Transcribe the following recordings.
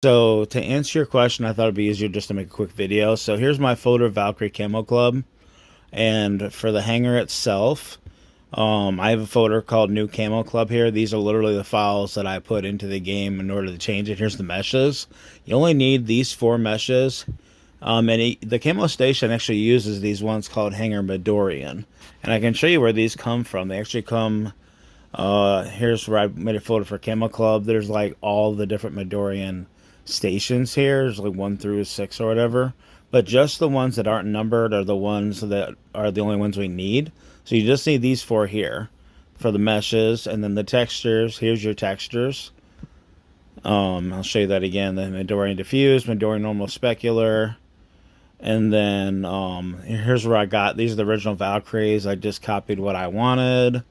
So to answer your question, I thought it'd be easier just to make a quick video. So here's my folder, Valkyrie Kaamo Club, and for the hanger itself, I have a folder called New Camo Club here. These are literally the files that I put into the game in order to change it. Here's the meshes. You only need these 4 meshes. The camo station actually uses these ones called Hanger Midorian. And I can show you where these come from. They actually come, here's where I made a folder for Camo Club. There's like all the different Midorian stations here. There's like 1 through 6 or whatever. But just the ones that aren't numbered are the ones that are the only ones we need. So you just need these 4 here for the meshes, and then the textures. Here's your textures. I'll show you that again. The Midorian Diffuse, Midorian Normal Specular, and then here's where I got. These are the original Valkyries. I just copied what I wanted,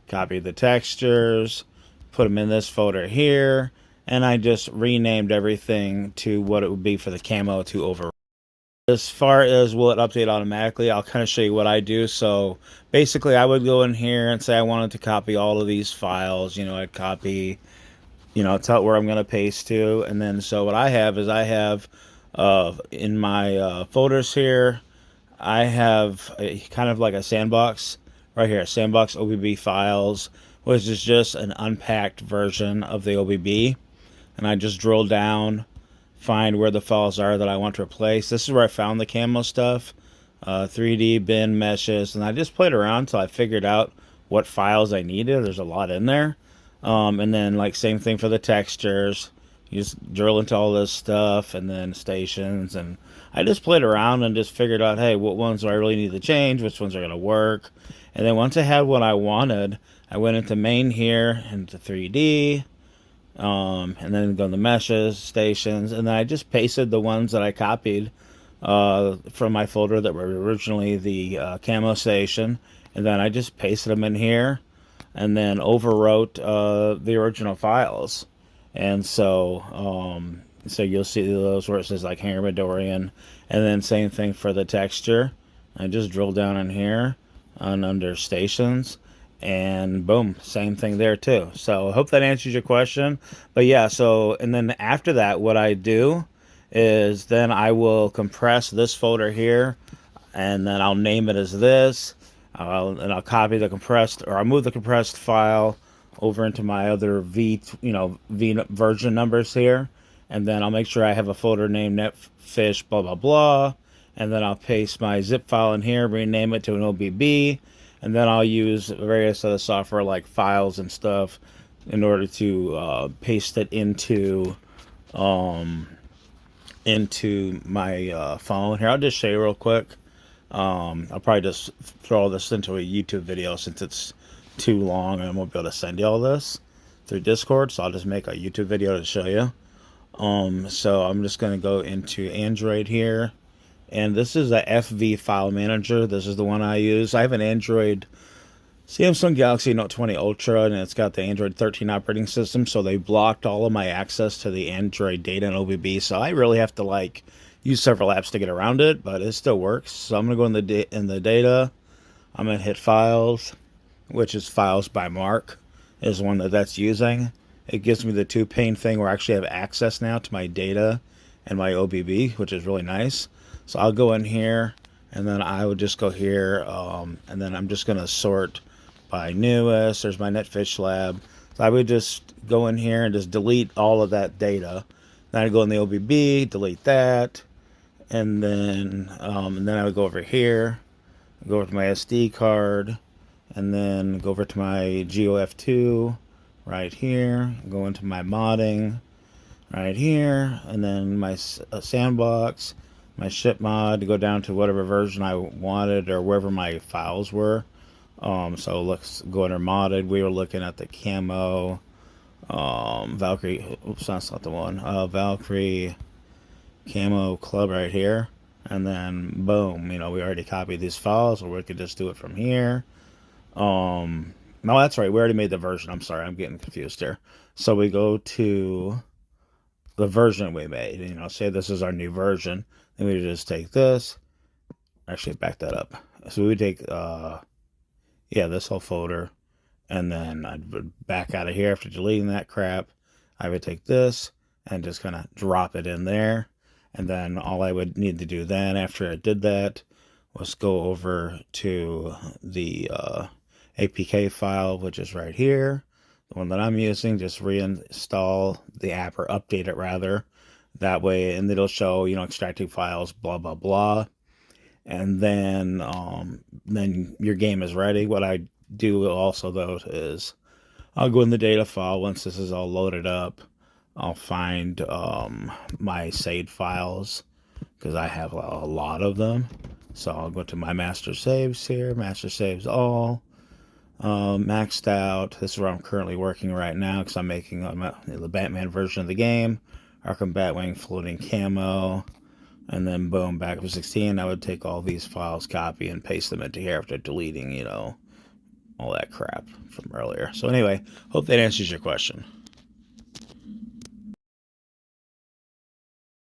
copied the textures, put them in this folder here, and I just renamed everything to what it would be for the camo to over. As far as will it update automatically, I'll kind of show you what I do. So basically I would go in here and say I wanted to copy all of these files. I'd copy, tell it where I'm going to paste to. And then so what I have is I have in my folders here, I have kind of like a sandbox right here, sandbox OBB files, which is just an unpacked version of the OBB. And I just drill down, find where the files are that I want to replace. This is where I found the camo stuff, 3D bin meshes, and I just played around until I figured out what files I needed. There's a lot in there. And then like same thing for the textures. You just drill into all this stuff, and then stations, and I just played around and just figured out, hey, what ones do I really need to change, which ones are going to work. And then once I had what I wanted, I went into main here, into 3D, and then go to the meshes, stations, and then I just pasted the ones that I copied from my folder that were originally the camo station, and then I just pasted them in here, and then overwrote the original files. And so you'll see those where it says like Hanger Midorian, and then same thing for the texture. I just drill down in here and under stations, and boom, same thing there too. So I hope that answers your question. But yeah, so and then after that, what I do is then I will compress this folder here, and then I'll name it as this. And I'll copy the compressed, or I'll move the compressed file over into my other V version numbers here, and then I'll make sure I have a folder named netfish blah blah blah, and then I'll paste my zip file in here, rename it to an OBB, and then I'll use various other software like files and stuff in order to paste it into my phone. Here, I'll just show you real quick. I'll probably just throw all this into a YouTube video since it's too long and I won't be able to send you all this through Discord, so I'll just make a YouTube video to show you. So I'm just going to go into Android here, and this is a FV file manager. This is the one I use. I have an Android Samsung Galaxy Note 20 Ultra, and it's got the Android 13 operating system, so they blocked all of my access to the Android data and OBB, so I really have to use several apps to get around it, but it still works. So I'm going to go in the data. I'm going to hit files, which is files by Mark, is one that's using. It gives me the 2-pane thing where I actually have access now to my data and my OBB, which is really nice. So I'll go in here, and then I would just go here, and then I'm just going to sort by newest. There's my Netfish Lab. So I would just go in here and just delete all of that data. Then I'd go in the OBB, delete that, and then I would go over here, go over to my SD card, and then go over to my GOF2 right here, go into my modding right here, and then my sandbox, my ship mod, go down to whatever version I wanted or wherever my files were. So let's go under modded. We were looking at the camo Valkyrie, oops, that's not the one, Valkyrie Kaamo Club right here, and then boom, we already copied these files, or we could just do it from here. No, that's right, we already made the version. I'm sorry, I'm getting confused here. So we go to the version we made, say this is our new version, then we just take this, actually back that up. So we would take this whole folder, and then I'd back out of here after deleting that crap. I would take this and just kind of drop it in there. And then all I would need to do then after I did that was go over to the APK file, which is right here, the one that I'm using. Just reinstall the app, or update it rather. That way, and it'll show, extracting files, blah, blah, blah. And then your game is ready. What I do also, though, is I'll go in the data file. Once this is all loaded up, I'll find my saved files, because I have a lot of them. So I'll go to my master saves here, master saves all, maxed out. This is where I'm currently working right now, because I'm making the Batman version of the game, Arkham Batwing floating camo, and then boom, back up 16. I would take all these files, copy, and paste them into here after deleting, all that crap from earlier. So anyway, hope that answers your question.